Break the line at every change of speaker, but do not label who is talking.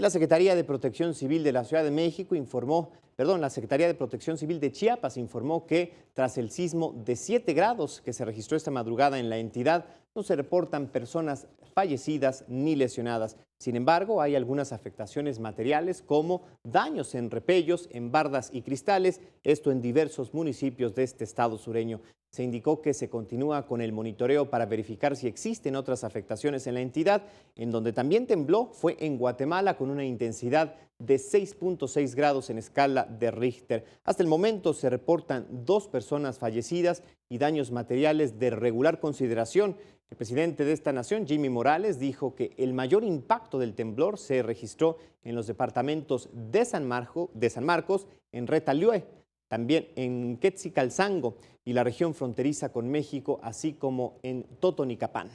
La Secretaría de Protección Civil de la Ciudad de México la Secretaría de Protección Civil de Chiapas informó que tras el sismo de 7 grados que se registró esta madrugada en la entidad, no se reportan personas fallecidas ni lesionadas. Sin embargo, hay algunas afectaciones materiales como daños en repellos, en bardas y cristales, esto en diversos municipios de este estado sureño. Se indicó que se continúa con el monitoreo para verificar si existen otras afectaciones en la entidad. En donde también tembló fue en Guatemala con una intensidad de 6.6 grados en escala de Richter. Hasta el momento se reportan 2 personas fallecidas y daños materiales de regular consideración. El presidente de esta nación, Jimmy Morales, dijo que el mayor impacto del temblor se registró en los departamentos de San Marcos, en Retalhuleu, también en Quetzicalzango y la región fronteriza con México, así como en Totonicapán.